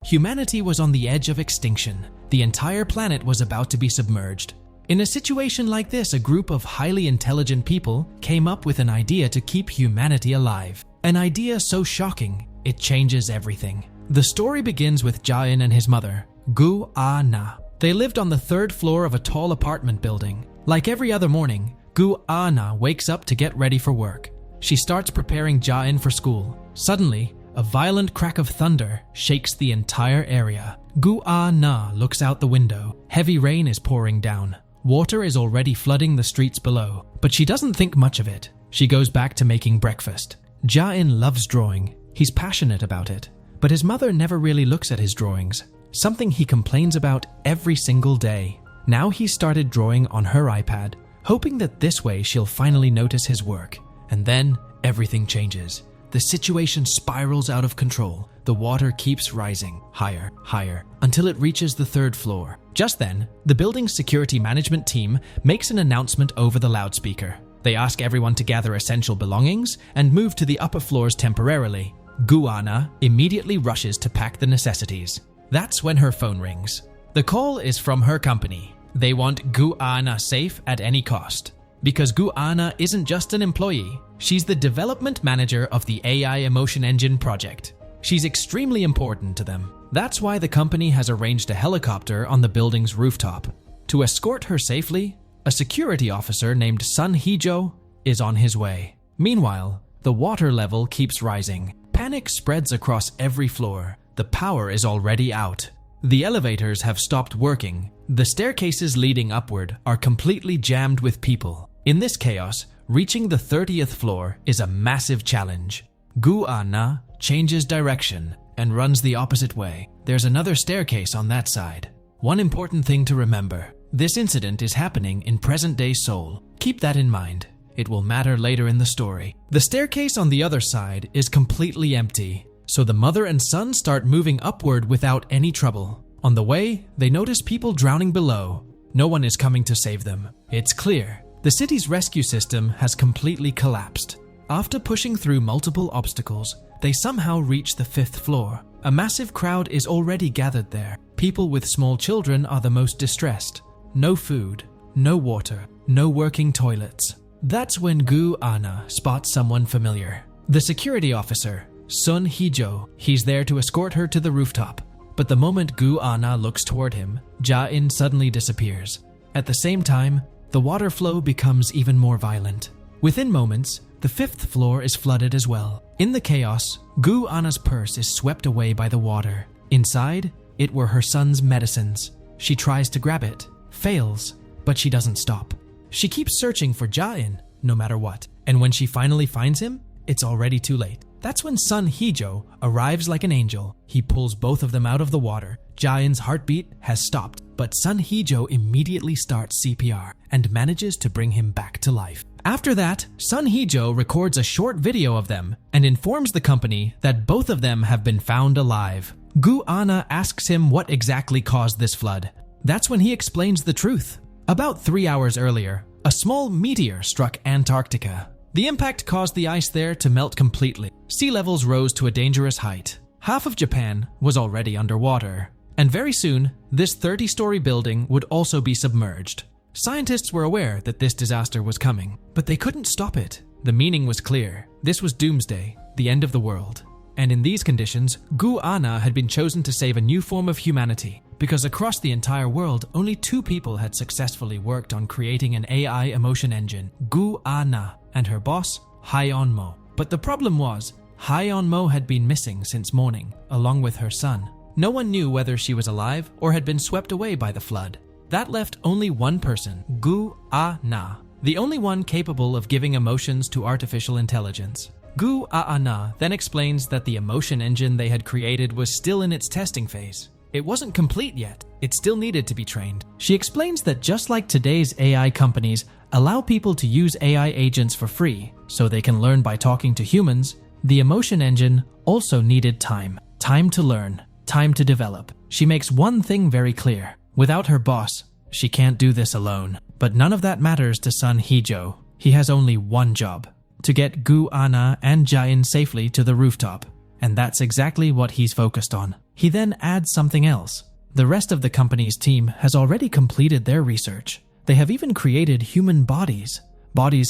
Humanity was on the edge of extinction. The entire planet was about to be submerged. In a situation like this, a group of highly intelligent people came up with an idea to keep humanity alive. An idea so shocking, it changes everything. The story begins with Jain and his mother, Gu-A-Na. They lived on the 3rd floor of a tall apartment building. Like every other morning, Gu-A-Na wakes up to get ready for work. She starts preparing Jain for school. Suddenly, a violent crack of thunder shakes the entire area. Gu-A-Na looks out the window. Heavy rain is pouring down. Water is already flooding the streets below, but she doesn't think much of it. She goes back to making breakfast. Jain loves drawing. He's passionate about it, but his mother never really looks at his drawings, something he complains about every single day. Now he started drawing on her iPad, hoping that this way she'll finally notice his work. And then everything changes. The situation spirals out of control. The water keeps rising, higher, until it reaches the 3rd floor. Just then, the building's security management team makes an announcement over the loudspeaker. They ask everyone to gather essential belongings and move to the upper floors temporarily. Gu-A-Na immediately rushes to pack the necessities. That's when her phone rings. The call is from her company. They want Gu-A-Na safe at any cost. Because Gu-A-Na isn't just an employee, she's the development manager of the AI Emotion Engine project. She's extremely important to them. That's why the company has arranged a helicopter on the building's rooftop. To escort her safely, a security officer named Sun Hee-jo is on his way. Meanwhile, the water level keeps rising. Panic spreads across every floor. The power is already out. The elevators have stopped working. The staircases leading upward are completely jammed with people. In this chaos, reaching the 30th floor is a massive challenge. Gu-A-Na changes direction and runs the opposite way. There's another staircase on that side. One important thing to remember: this incident is happening in present-day Seoul. Keep that in mind. It will matter later in the story. The staircase on the other side is completely empty, so the mother and son start moving upward without any trouble. On the way, they notice people drowning below. No one is coming to save them. It's clear. The city's rescue system has completely collapsed. After pushing through multiple obstacles, they somehow reach the 5th floor. A massive crowd is already gathered there. People with small children are the most distressed. No food, no water, no working toilets. That's when Gu-A-Na spots someone familiar. The security officer, Sun Hee-jo. He's there to escort her to the rooftop. But the moment Gu-A-Na looks toward him, Jain suddenly disappears. At the same time, the water flow becomes even more violent. Within moments, the 5th floor is flooded as well. In the chaos, Gu-A-Na's purse is swept away by the water. Inside, it were her son's medicines. She tries to grab it, fails, but she doesn't stop. She keeps searching for Jain, no matter what. And when she finally finds him, it's already too late. That's when Sun Hee-jo arrives like an angel. He pulls both of them out of the water. Jain's heartbeat has stopped, but Sun Hee-jo immediately starts CPR and manages to bring him back to life. After that, Sun Hee-jo records a short video of them and informs the company that both of them have been found alive. Gu-A-Na asks him what exactly caused this flood. That's when he explains the truth. About 3 hours earlier, a small meteor struck Antarctica. The impact caused the ice there to melt completely. Sea levels rose to a dangerous height. Half of Japan was already underwater. And very soon, this 30-story building would also be submerged. Scientists were aware that this disaster was coming, but they couldn't stop it. The meaning was clear. This was doomsday, the end of the world. And in these conditions, Gu-A-Na had been chosen to save a new form of humanity, because across the entire world, only 2 people had successfully worked on creating an AI emotion engine: Gu-A-Na and her boss, Hyeon-mo. But the problem was, Hyeon-mo had been missing since morning, along with her son. No one knew whether she was alive or had been swept away by the flood. That left only one person, Gu-A-Na, the only one capable of giving emotions to artificial intelligence. Gu-A-Na then explains that the emotion engine they had created was still in its testing phase. It wasn't complete yet. It still needed to be trained. She explains that just like today's AI companies allow people to use AI agents for free so they can learn by talking to humans, the emotion engine also needed time. Time to learn, time to develop. She makes one thing very clear. Without her boss, she can't do this alone. But none of that matters to Sun Hee-jo. He has only one job: to get Gu-A-Na and Jain safely to the rooftop. And that's exactly what he's focused on. He then adds something else. The rest of the company's team has already completed their research. They have even created human bodies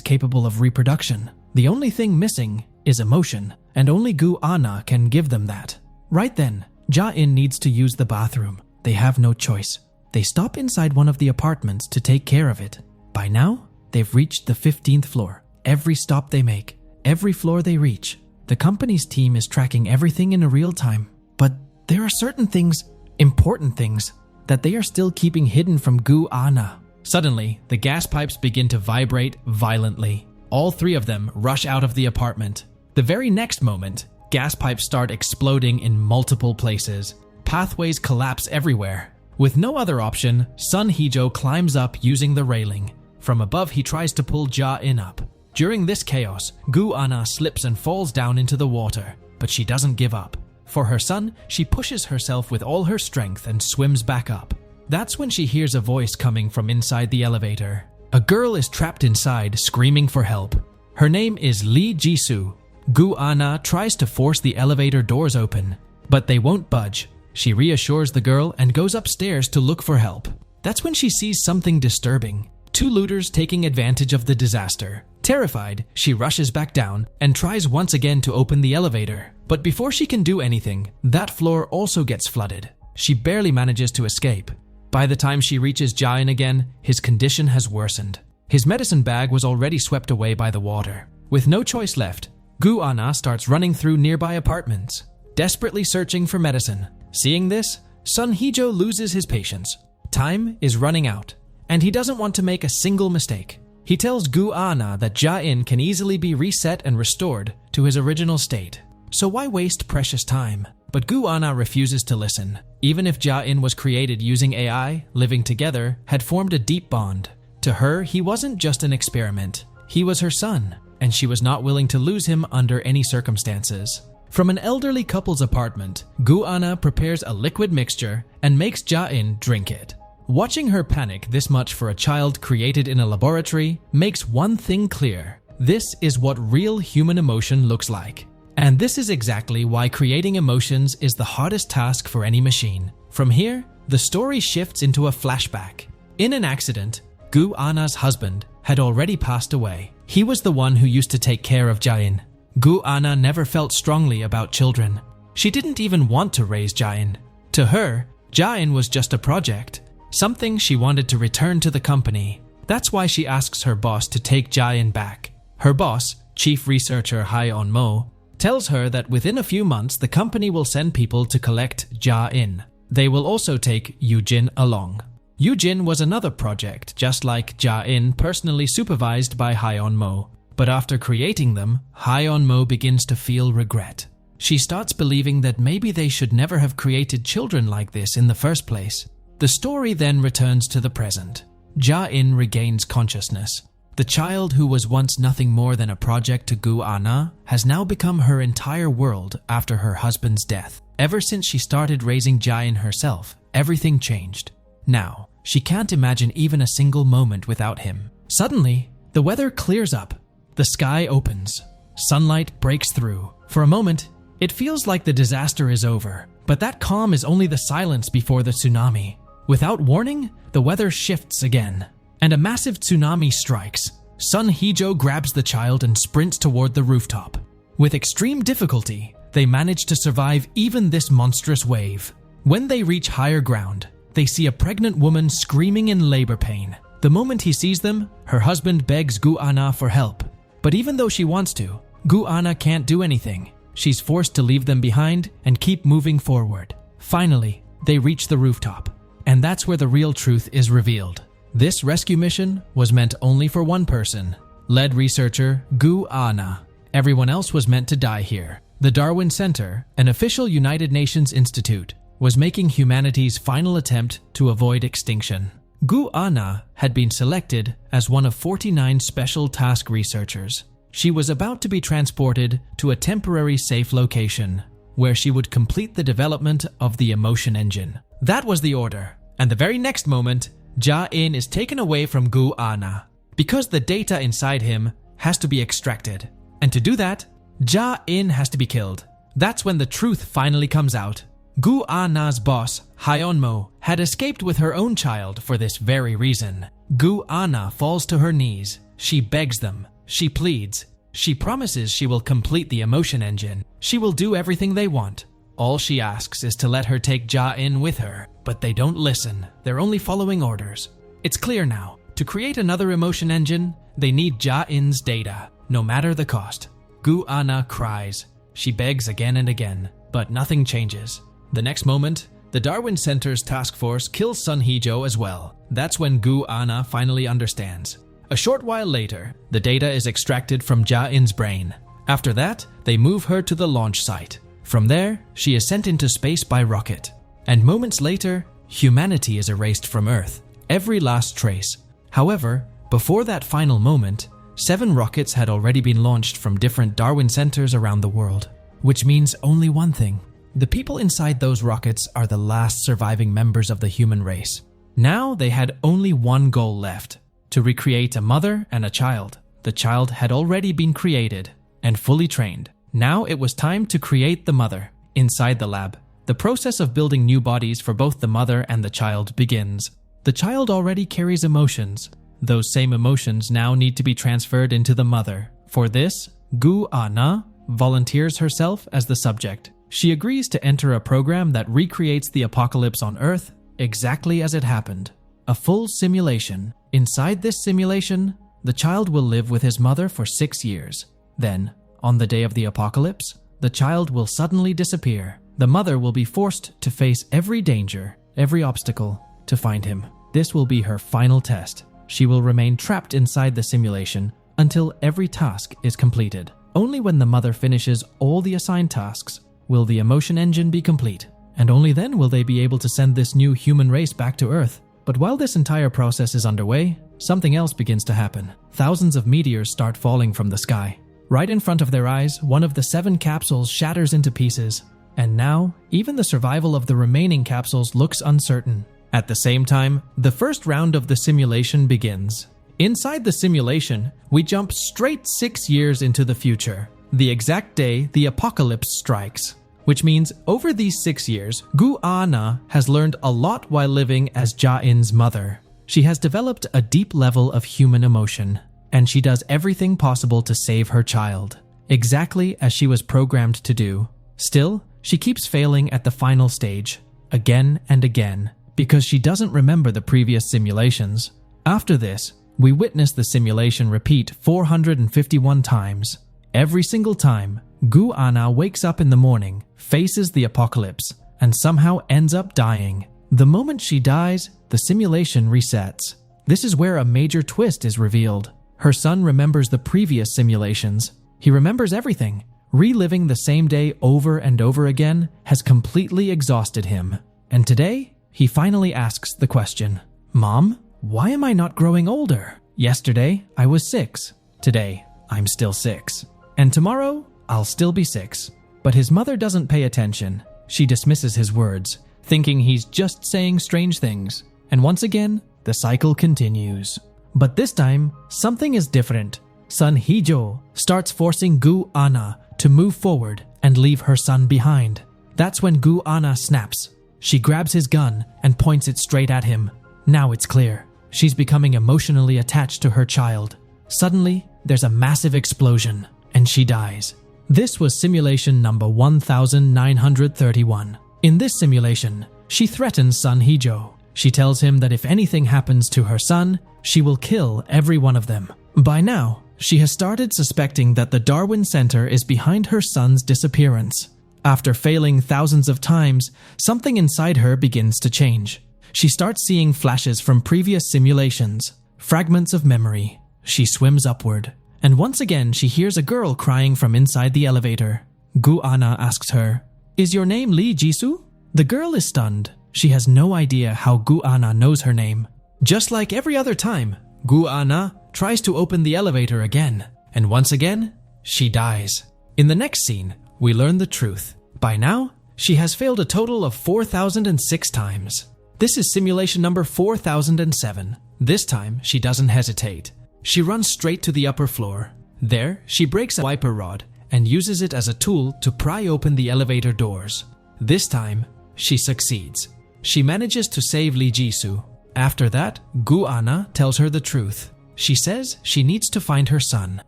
capable of reproduction. The only thing missing is emotion, and only Gu Ana can give them that. Right then, Ja-in needs to use the bathroom. They have no choice. They stop inside one of the apartments to take care of it. By now, they've reached the 15th floor. Every stop they make, every floor they reach, the company's team is tracking everything in real time. But there are certain things, important things, that they are still keeping hidden from Gu Ana. Suddenly, the gas pipes begin to vibrate violently. All three of them rush out of the apartment. The very next moment, gas pipes start exploding in multiple places. Pathways collapse everywhere. With no other option, Sun Hee-jo climbs up using the railing. From above, he tries to pull Ja-in up. During this chaos, Gu Ana slips and falls down into the water, but she doesn't give up. For her son, she pushes herself with all her strength and swims back up. That's when she hears a voice coming from inside the elevator. A girl is trapped inside, screaming for help. Her name is Lee Jisoo. Gu Ana tries to force the elevator doors open, but they won't budge. She reassures the girl and goes upstairs to look for help. That's when she sees something disturbing. Two looters taking advantage of the disaster. Terrified, she rushes back down and tries once again to open the elevator. But before she can do anything, that floor also gets flooded. She barely manages to escape. By the time she reaches Ja-in again, his condition has worsened. His medicine bag was already swept away by the water. With no choice left, Gu Ana starts running through nearby apartments, desperately searching for medicine. Seeing this, Sun Hee-jo loses his patience. Time is running out, and he doesn't want to make a single mistake. He tells Gu Ana that Ja-in can easily be reset and restored to his original state. So why waste precious time? But Gu Ana refuses to listen. Even if Ja-in was created using AI, living together had formed a deep bond. To her, he wasn't just an experiment. He was her son, and she was not willing to lose him under any circumstances. From an elderly couple's apartment, Gu Ana prepares a liquid mixture and makes Ja-in drink it. Watching her panic this much for a child created in a laboratory makes one thing clear. This is what real human emotion looks like. And this is exactly why creating emotions is the hardest task for any machine. From here, the story shifts into a flashback. In an accident, Gu Ana's husband had already passed away. He was the one who used to take care of Ja-in. Gu Ana never felt strongly about children. She didn't even want to raise Ja-in. To her, Ja-in was just a project, something she wanted to return to the company. That's why she asks her boss to take Ja-in back. Her boss, Chief Researcher Ha-yeon-mo, tells her that within a few months the company will send people to collect Ja-in. They will also take Yoo-jin along. Yoo-jin was another project, just like Ja-in, personally supervised by Ha-yeon-mo. But after creating them, Ha-yeon-mo begins to feel regret. She starts believing that maybe they should never have created children like this in the first place. The story then returns to the present. Ja-in regains consciousness. The child who was once nothing more than a project to Gu Ana has now become her entire world after her husband's death. Ever since she started raising Ja-in herself, everything changed. Now, she can't imagine even a single moment without him. Suddenly, the weather clears up. The sky opens. Sunlight breaks through. For a moment, it feels like the disaster is over. But that calm is only the silence before the tsunami. Without warning, the weather shifts again, and a massive tsunami strikes. Sun Hee-jo grabs the child and sprints toward the rooftop. With extreme difficulty, they manage to survive even this monstrous wave. When they reach higher ground, they see a pregnant woman screaming in labor pain. The moment he sees them, her husband begs Gu Ana for help. But even though she wants to, Gu Ana can't do anything. She's forced to leave them behind and keep moving forward. Finally, they reach the rooftop, and that's where the real truth is revealed. This rescue mission was meant only for one person, lead researcher Gu Ana. Everyone else was meant to die here. The Darwin Center, an official United Nations institute, was making humanity's final attempt to avoid extinction. Gu Ana had been selected as one of 49 special task researchers. She was about to be transported to a temporary safe location, where she would complete the development of the emotion engine. That was the order, and the very next moment, Ja-in is taken away from Gu Ana, because the data inside him has to be extracted. And to do that, Ja-in has to be killed. That's when the truth finally comes out. Gu Ana's boss, Hyonmo, had escaped with her own child for this very reason. Gu Ana falls to her knees. She begs them. She pleads. She promises she will complete the emotion engine. She will do everything they want. All she asks is to let her take Ja-in with her, but they don't listen. They're only following orders. It's clear now. To create another emotion engine, they need Ja-in's data, no matter the cost. Gu Ana cries. She begs again and again, but nothing changes. The next moment, the Darwin Center's task force kills Sun Hee-jo as well. That's when Gu Ana finally understands. A short while later, the data is extracted from Ja-in's brain. After that, they move her to the launch site. From there, she is sent into space by rocket. And moments later, humanity is erased from Earth. Every last trace. However, before that final moment, 7 rockets had already been launched from different Darwin centers around the world. Which means only one thing. The people inside those rockets are the last surviving members of the human race. Now they had only one goal left. To recreate a mother and a child. The child had already been created and fully trained. Now it was time to create the mother. Inside the lab, the process of building new bodies for both the mother and the child begins. The child already carries emotions. Those same emotions now need to be transferred into the mother. For this, Gu Ana volunteers herself as the subject. She agrees to enter a program that recreates the apocalypse on Earth exactly as it happened. A full simulation. Inside this simulation, the child will live with his mother for 6 years. Then, on the day of the apocalypse, the child will suddenly disappear. The mother will be forced to face every danger, every obstacle, to find him. This will be her final test. She will remain trapped inside the simulation until every task is completed. Only when the mother finishes all the assigned tasks will the emotion engine be complete, and only then will they be able to send this new human race back to Earth. But while this entire process is underway, something else begins to happen. Thousands of meteors start falling from the sky. Right in front of their eyes, one of the 7 capsules shatters into pieces. And now, even the survival of the remaining capsules looks uncertain. At the same time, the first round of the simulation begins. Inside the simulation, we jump straight 6 years into the future, the exact day the apocalypse strikes. Which means over these 6 years, Gu Ana has learned a lot while living as Ja-in's mother. She has developed a deep level of human emotion, and she does everything possible to save her child, exactly as she was programmed to do. Still, she keeps failing at the final stage, again and again, because she doesn't remember the previous simulations. After this, we witness the simulation repeat 451 times. Every single time, Gu Ana wakes up in the morning, faces the apocalypse, and somehow ends up dying. The moment she dies, the simulation resets. This is where a major twist is revealed. Her son remembers the previous simulations. He remembers everything. Reliving the same day over and over again has completely exhausted him. And today, he finally asks the question, "Mom, why am I not growing older? Yesterday, I was 6. Today, I'm still 6. And tomorrow, I'll still be 6. But his mother doesn't pay attention. She dismisses his words, thinking he's just saying strange things. And once again, the cycle continues. But this time, something is different. Sun Hee-jo starts forcing Gu Ana to move forward and leave her son behind. That's when Gu Ana snaps. She grabs his gun and points it straight at him. Now it's clear. She's becoming emotionally attached to her child. Suddenly, there's a massive explosion, and she dies. This was simulation number 1931. In this simulation, she threatens Sun Hee-jo. She tells him that if anything happens to her son, she will kill every one of them. By now, she has started suspecting that the Darwin Center is behind her son's disappearance. After failing thousands of times, something inside her begins to change. She starts seeing flashes from previous simulations, fragments of memory. She swims upward, and once again she hears a girl crying from inside the elevator. Gu Ana asks her, "Is your name Lee Jisoo?" The girl is stunned. She has no idea how Gu Ana knows her name. Just like every other time, Gu Ana tries to open the elevator again, and once again, she dies. In the next scene, we learn the truth. By now, she has failed a total of 4,006 times. This is simulation number 4007. This time, she doesn't hesitate. She runs straight to the upper floor. There, she breaks a wiper rod and uses it as a tool to pry open the elevator doors. This time, She succeeds. She manages to save Lee Jisoo. After that, Gu Anna tells her the truth. She says she needs to find her son,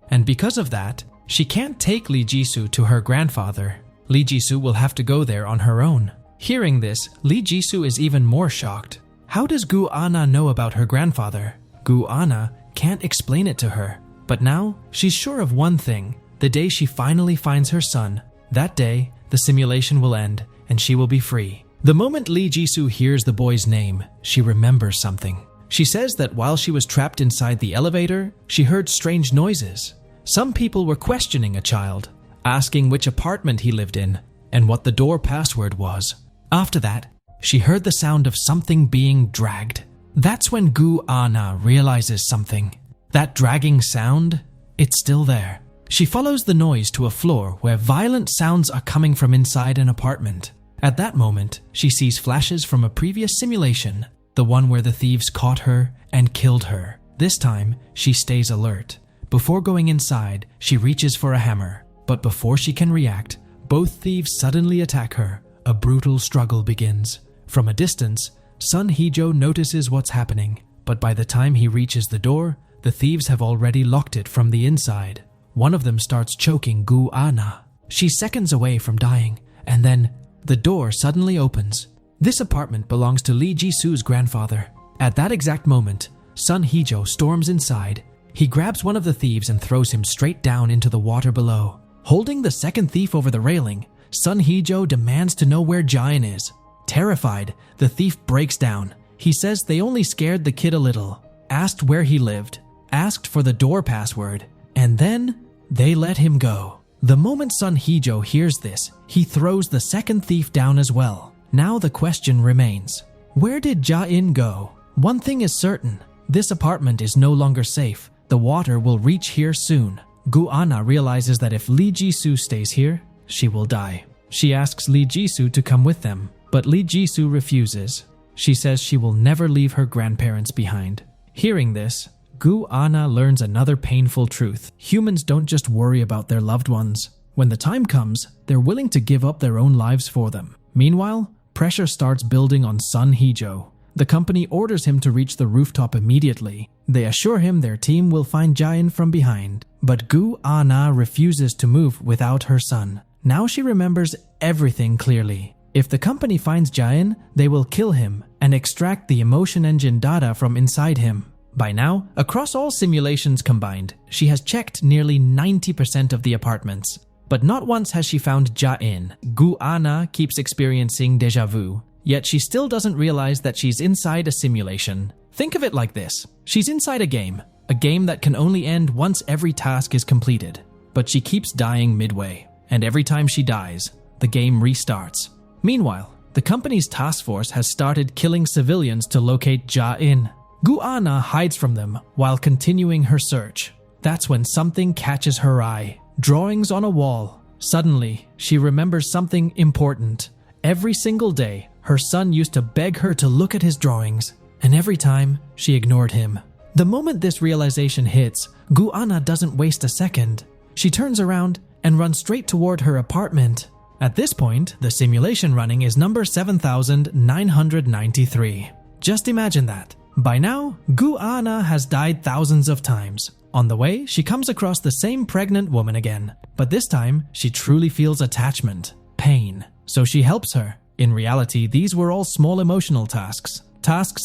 and because of that, she can't take Lee Jisoo to her grandfather. Lee Jisoo will have to go there on her own. Hearing this, Lee Jisoo is even more shocked. How does Gu Anna know about her grandfather? Gu Anna can't explain it to her. But now, she's sure of one thing. The day she finally finds her son, that day, the simulation will end and she will be free. The moment Lee Jisoo hears the boy's name, she remembers something. She says that while she was trapped inside the elevator, she heard strange noises. Some people were questioning a child, asking which apartment he lived in and what the door password was. After that, she heard the sound of something being dragged. That's when Gu Anna realizes something. That dragging sound, it's still there. She follows the noise to a floor where violent sounds are coming from inside an apartment. At that moment, she sees flashes from a previous simulation, the one where the thieves caught her and killed her. This time, she stays alert. Before going inside, she reaches for a hammer. But before she can react, both thieves suddenly attack her. A brutal struggle begins. From a distance, Sun Hee-jo notices what's happening, but by the time he reaches the door, the thieves have already locked it from the inside. One of them starts choking Gu Anna. She's seconds away from dying, and then the door suddenly opens. This apartment belongs to Lee Jisoo's grandfather. At that exact moment, Sun Hee-jo storms inside. He grabs one of the thieves and throws him straight down into the water below. Holding the second thief over the railing, Sun Hee-jo demands to know where Jain is. Terrified, the thief breaks down. He says they only scared the kid a little, asked where he lived, asked for the door password, and then they let him go. The moment Sun Hee-jo hears this, he throws the second thief down as well. Now the question remains, where did Jain go? One thing is certain, this apartment is no longer safe. The water will reach here soon. Gu Anna realizes that if Lee Jisoo stays here, she will die. She asks Lee Jisoo to come with them, but Lee Jisoo refuses. She says she will never leave her grandparents behind. Hearing this, Gu Anna learns another painful truth. Humans don't just worry about their loved ones. When the time comes, they're willing to give up their own lives for them. Meanwhile, pressure starts building on Sun Hee-jo. The company orders him to reach the rooftop immediately. They assure him their team will find Jain from behind. But Gu Anna refuses to move without her son. Now she remembers everything clearly. If the company finds Jain, they will kill him and extract the emotion engine data from inside him. By now, across all simulations combined, she has checked nearly 90% of the apartments. But not once has she found Jain. Gu Anna keeps experiencing déjà vu, yet she still doesn't realize that she's inside a simulation. Think of it like this. She's inside a game that can only end once every task is completed. But she keeps dying midway, and every time she dies, the game restarts. Meanwhile, the company's task force has started killing civilians to locate Jain. Gu Anna hides from them while continuing her search. That's when something catches her eye. Drawings on a wall. Suddenly, she remembers something important. Every single day, her son used to beg her to look at his drawings, and every time, she ignored him. The moment this realization hits, Gu Anna doesn't waste a second. She turns around and runs straight toward her apartment. At this point, the simulation running is number 7993. Just imagine that. By now, Gu Anna has died thousands of times. On the way, she comes across the same pregnant woman again, but this time, she truly feels attachment, pain, so she helps her. In reality, these were all small emotional tasks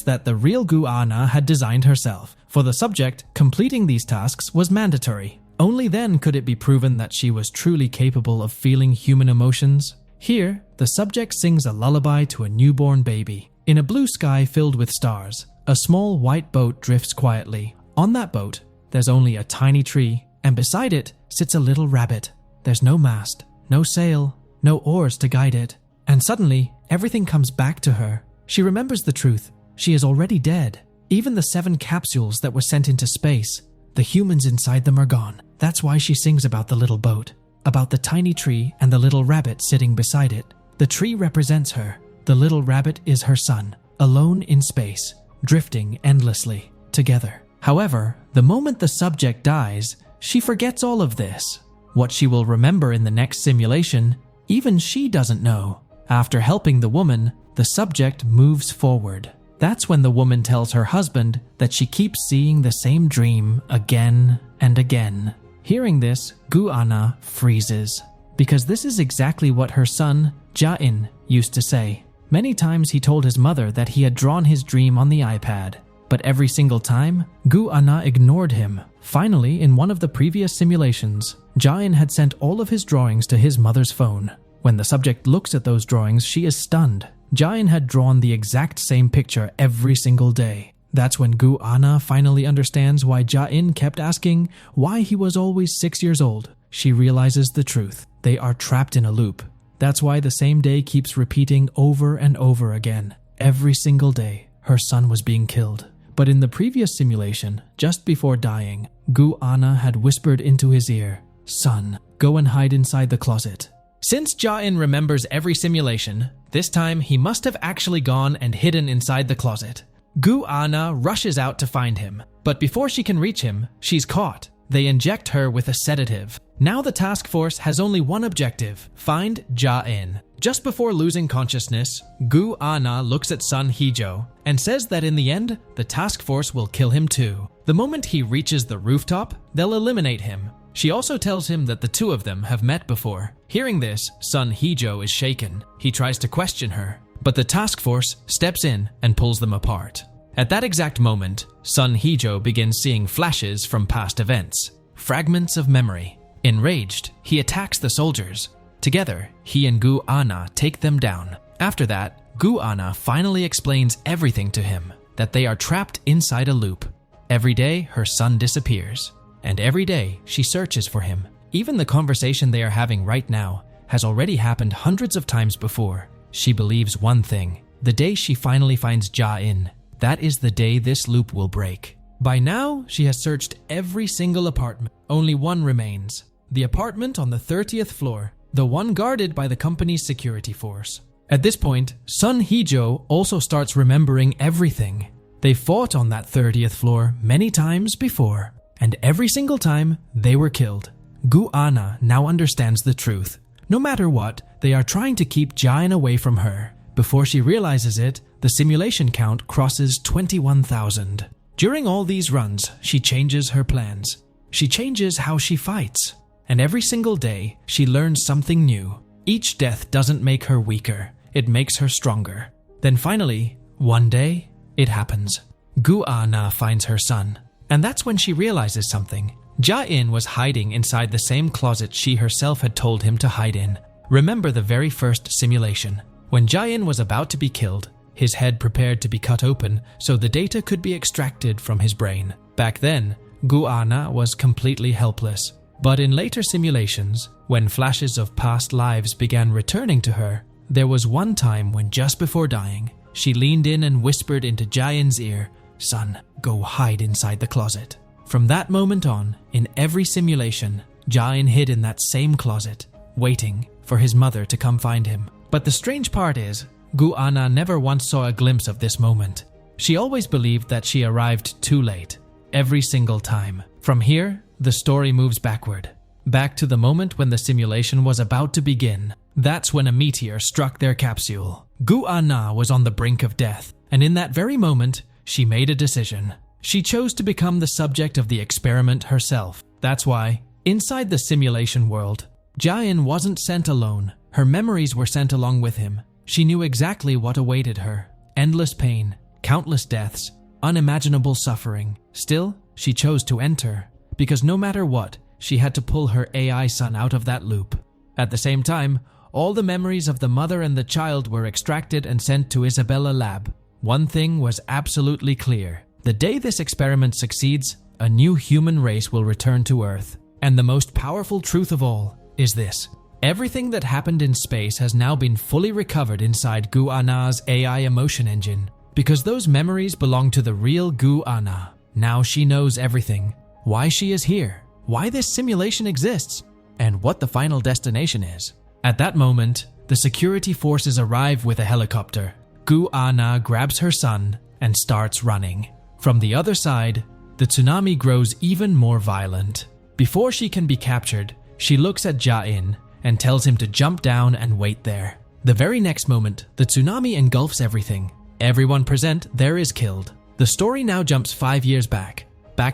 that the real Gu Anna had designed herself. For the subject, completing these tasks was mandatory. Only then could it be proven that she was truly capable of feeling human emotions. Here, the subject sings a lullaby to a newborn baby. In a blue sky filled with stars, a small white boat drifts quietly. On that boat, there's only a tiny tree, and beside it sits a little rabbit. There's no mast, no sail, no oars to guide it. And suddenly, everything comes back to her. She remembers the truth. She is already dead. Even the 7 capsules that were sent into space, the humans inside them are gone. That's why she sings about the little boat, about the tiny tree and the little rabbit sitting beside it. The tree represents her. The little rabbit is her son, alone in space, drifting endlessly, together. However, the moment the subject dies, she forgets all of this. What she will remember in the next simulation, even she doesn't know. After helping the woman, the subject moves forward. That's when the woman tells her husband that she keeps seeing the same dream again and again. Hearing this, Gu-ana freezes, because this is exactly what her son, Ja-in, used to say. Many times he told his mother that he had drawn his dream on the iPad, but every single time, Gu-ana ignored him. Finally, in one of the previous simulations, Ja-in had sent all of his drawings to his mother's phone. When the subject looks at those drawings, she is stunned. Ja-in had drawn the exact same picture every single day. That's when Gu-ana finally understands why Ja-in kept asking why he was always 6 years old. She realizes the truth. They are trapped in a loop. That's why the same day keeps repeating over and over again. Every single day, her son was being killed. But in the previous simulation, just before dying, Gu-ana had whispered into his ear, "Son, go and hide inside the closet." Since Ja-in remembers every simulation, this time he must have actually gone and hidden inside the closet. Gu-ana rushes out to find him, but before she can reach him, she's caught. They inject her with a sedative. Now the task force has only one objective: find Ja-in. Just before losing consciousness, Gu-ana looks at Sun Hee-jo and says that in the end, the task force will kill him too. The moment he reaches the rooftop, they'll eliminate him. She also tells him that the two of them have met before. Hearing this, Sun Hee-jo is shaken. He tries to question her, but the task force steps in and pulls them apart. At that exact moment, Sun Hee-jo begins seeing flashes from past events, fragments of memory. Enraged, he attacks the soldiers. Together, he and Gu-ana take them down. After that, Gu-ana finally explains everything to him, that they are trapped inside a loop. Every day, her son disappears, and every day she searches for him. Even the conversation they are having right now has already happened hundreds of times before. She believes one thing: the day she finally finds Ja-in, that is the day this loop will break. By now, she has searched every single apartment. Only one remains: the apartment on the 30th floor, the one guarded by the company's security force. At this point, Sun Hee-jo also starts remembering everything. They fought on that 30th floor many times before, and every single time they were killed. Gu-ana now understands the truth. No matter what, they are trying to keep Ja-in away from her. Before she realizes it, the simulation count crosses 21,000. During all these runs, she changes her plans. She changes how she fights. And every single day, she learns something new. Each death doesn't make her weaker, it makes her stronger. Then finally, one day, it happens. Gu-ana finds her son. And that's when she realizes something. Ja-in was hiding inside the same closet she herself had told him to hide in. Remember the very first simulation. When Ja-in was about to be killed, his head prepared to be cut open so the data could be extracted from his brain. Back then, Gu-ana was completely helpless. But in later simulations, when flashes of past lives began returning to her, there was one time when just before dying, she leaned in and whispered into Ja-in's ear, "Son, go hide inside the closet." From that moment on, in every simulation, Ja-in hid in that same closet, waiting for his mother to come find him. But the strange part is, Gu-ana never once saw a glimpse of this moment. She always believed that she arrived too late, every single time. From here, the story moves backward, back to the moment when the simulation was about to begin. That's when a meteor struck their capsule. Gu-ana was on the brink of death, and in that very moment, she made a decision. She chose to become the subject of the experiment herself. That's why, inside the simulation world, Ja-in wasn't sent alone. Her memories were sent along with him. She knew exactly what awaited her: endless pain, countless deaths, unimaginable suffering. Still, she chose to enter, because no matter what, she had to pull her AI son out of that loop. At the same time, all the memories of the mother and the child were extracted and sent to Isabella Lab. One thing was absolutely clear. The day this experiment succeeds, a new human race will return to Earth. And the most powerful truth of all is this: everything that happened in space has now been fully recovered inside Gu-ana's AI emotion engine, because those memories belong to the real Gu-ana. Now she knows everything: why she is here, why this simulation exists, and what the final destination is. At that moment, the security forces arrive with a helicopter. Gu-ana grabs her son and starts running. From the other side, the tsunami grows even more violent. Before she can be captured, she looks at Ja-in and tells him to jump down and wait there. The very next moment, the tsunami engulfs everything. Everyone present there is killed. The story now jumps 5 years back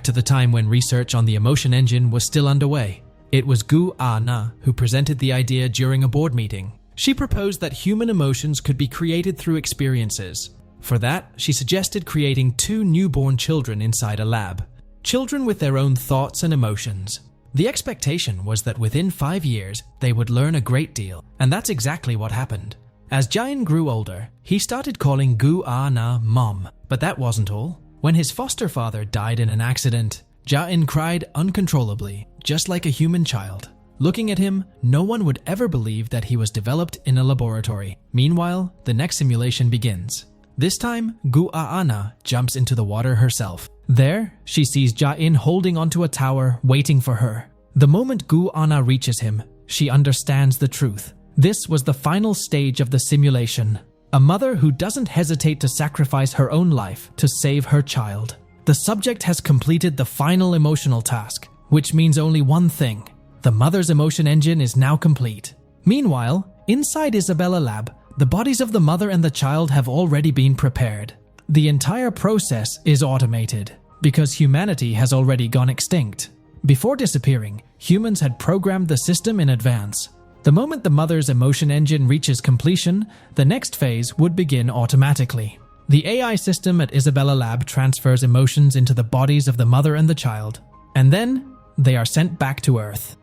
to the time when research on the emotion engine was still underway. It was Gu Ah-na who presented the idea during a board meeting. She proposed that human emotions could be created through experiences. For that, she suggested creating 2 newborn children inside a lab. Children with their own thoughts and emotions. The expectation was that within 5 years, they would learn a great deal, and that's exactly what happened. As Jain grew older, he started calling Gu Ah-na Mom, but that wasn't all. When his foster father died in an accident, Jain cried uncontrollably, just like a human child. Looking at him, no one would ever believe that he was developed in a laboratory. Meanwhile, the next simulation begins. This time, Gu Ah-na jumps into the water herself. There, she sees Jain holding onto a tower, waiting for her. The moment Gu Ah-na reaches him, she understands the truth. This was the final stage of the simulation. A mother who doesn't hesitate to sacrifice her own life to save her child. The subject has completed the final emotional task, which means only one thing. The mother's emotion engine is now complete. Meanwhile, inside Isabella Lab, the bodies of the mother and the child have already been prepared. The entire process is automated, because humanity has already gone extinct. Before disappearing, humans had programmed the system in advance. The moment the mother's emotion engine reaches completion, the next phase would begin automatically. The AI system at Isabella Lab transfers emotions into the bodies of the mother and the child, and then they are sent back to Earth.